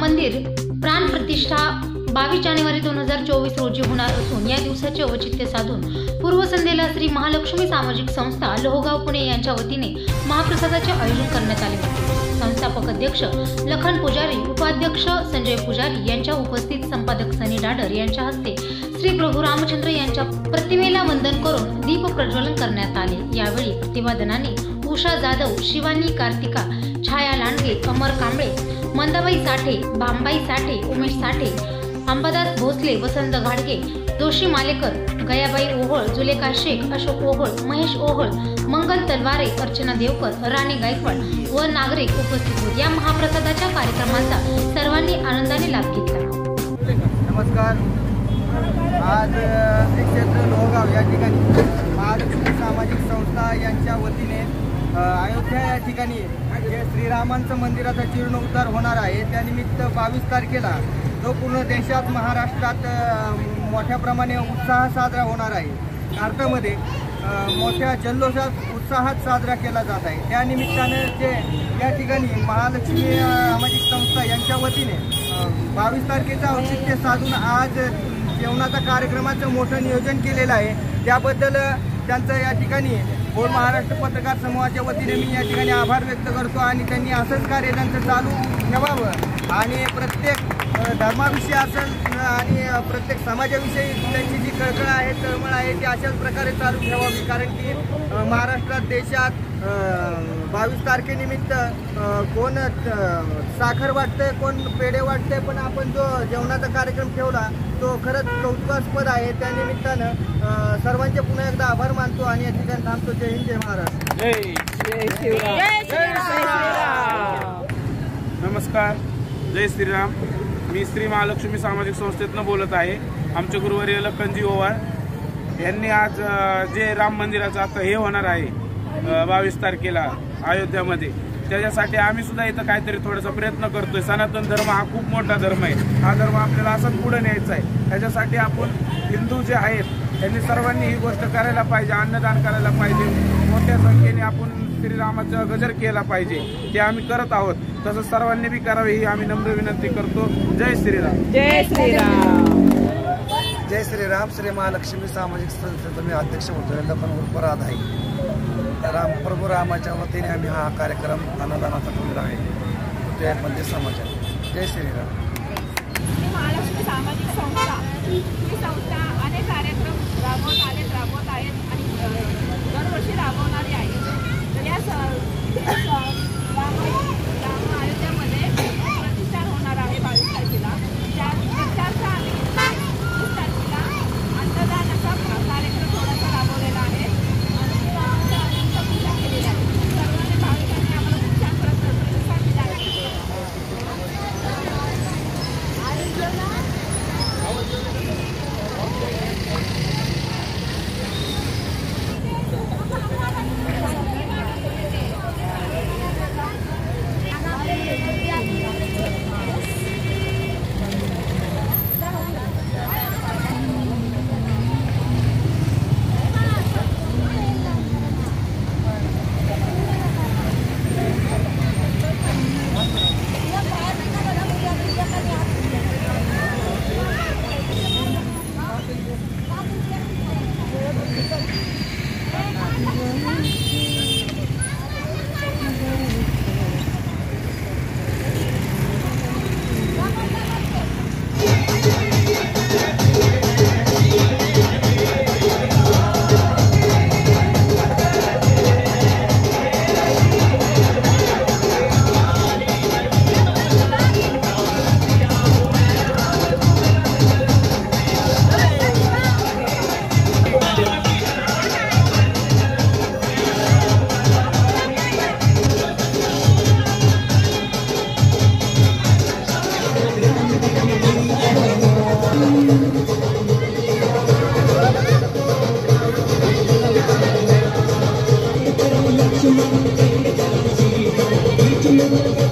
मंदिर प्राण प्रतिष्ठा 22 जानेवारी 2024 रोजी होणार असून या दिवसाचे औचित्य साधून पूर्वसंध्येला श्री महालक्ष्मी सामाजिक संस्था लोहगाव पुणे यांच्या वतीने महाप्रसादाचे आयोजन करण्यात आले होते। संस्थापक अध्यक्ष लखन पुजारी, उपाध्यक्ष संजय पुजारी यांच्या उपस्थित संपादक सनी डाडर यांच्या हस्ते श्री प्रभू रामचंद्र यांच्या प्रतिमेला वंदन करून दीप प्रज्वलन करण्यात आले। यावेळी प्रतिवादनाने उषा जाधव, शिवानी कार्तिका, छाया लांडगे, अमर कांबळे, मंदाबाई साठे, बांबाई साठे, उमेश साठे, अंबादास भोसले, वसंत घाडगे, जोशी मालेकर, गयाबाई ओहोळ, जुलेखा शेख, अशोक ओहोळ, महेश ओहोळ, मंगल तलवारे, अर्चना देवकर, राणी गायकवाड व नागरिक उपस्थित होते। या महाप्रसादाच्या कार्यक्रमाचा सर्वांनी आनंदाने लाभ घेतला। नमस्कार। आज श्री क्षेत्र लोहगाव या ठिकाणी महालक्ष्मी सामाजिक संस्था यांच्या वतीने अयोध्या या ठिकाणी जे श्रीरामांचं मंदिराचा जीर्णोद्धार होणार आहे त्यानिमित्त 22 तारखेला जो पूर्ण देशात महाराष्ट्रात मोठ्या प्रमाणे उत्साह साजरा होणार आहे। भारतामध्ये मोठ्या जल्लोषात उत्साहात साजरा केला जात आहे। त्यानिमित्तानं जे या ठिकाणी महालक्ष्मी सामाजिक संस्था यांच्या वतीने 22 तारखेचं औचित्य साधून आज जेवणाचा कार्यक्रमाचं मोठं नियोजन केलेलं आहे। त्याबद्दल त्यांचं या ठिकाणी होल महाराष्ट्र पत्रकार समूहाच्या वतीने मी या ठिकाणी आभार व्यक्त करतो आणि त्यांनी असंच कार्य त्यांचं चालू ठेवावं आणि प्रत्येक धर्माविषयी असेल आणि प्रत्येक समाजाविषयी त्यांची जी कळकळ आहे, तळमळ आहे ती अशाच प्रकारे चालू ठेवावी। कारण की महाराष्ट्रात देशात 22 तारखेनिमित्त कोण साखर वाटतंय, कोण पेढे वाटतंय, पण आपण जो जेवणाचा कार्यक्रम ठेवला तो खरंच कौतुकास्पद आहे। त्यानिमित्तानं सर्वांचे पुन्हा एकदा आभार मानतो आणि या ठिकाणी थांबतो। जय हिंद, जय महाराष्ट्र। जय श्रीराम। नमस्कार, जय श्रीराम। मी श्री महालक्ष्मी सामाजिक संस्थेतनं बोलत आहे। आमचे गुरुवर्य लखनजी ओवाळ यांनी आज जे राम मंदिराचं आता हे होणार आहे 22 तारखेला अयोध्यामध्ये, त्याच्यासाठी आम्ही सुद्धा इथं काहीतरी थोडासा प्रयत्न करतोय। सनातन धर्म हा खूप मोठा धर्म आहे। हा धर्म आपल्याला असंच पुढे न्यायचा आहे। त्याच्यासाठी आपण हिंदू जे आहेत त्यांनी सर्वांनी ही गोष्ट करायला पाहिजे, अन्नदान करायला पाहिजे, मोठ्या संख्येने आपण श्रीरामाचा गजर केला पाहिजे। ते आम्ही करत आहोत, तसंच सर्वांनी बी करावे ही आम्ही नम्र विनंती करतो। जय श्रीराम। जय श्रीराम। जय श्रीराम। श्री महालक्ष्मी सामाजिक संस्थेचा मी अध्यक्ष होतो, लखन उर्फ राधाई। प्रभू रामाच्या वतीने आम्ही हा कार्यक्रम अन्नदानाचा ठेवलेला आहे त्या मंदिर समाजात। जय श्रीराम। महालक्ष्मी सामाजिक संस्था ही संस्था अनेक कार्यक्रम राबवत आहेत आणि दरवर्षी राबवणारी आहे। तर या राम अयोध्यामध्ये प्रतिष्ठान होणार आहे 22 तारखेला। त्या प्रतिष्ठानचा आम्ही 20 तारखेला अन्नदान असा कार्यक्रम थोडासा राबवलेला आहे आणि पूजा केलेली आहे। सर्वांनी भाविकांनी आम्हाला खूप छान प्रतिसाद दिला आहे। Thank you.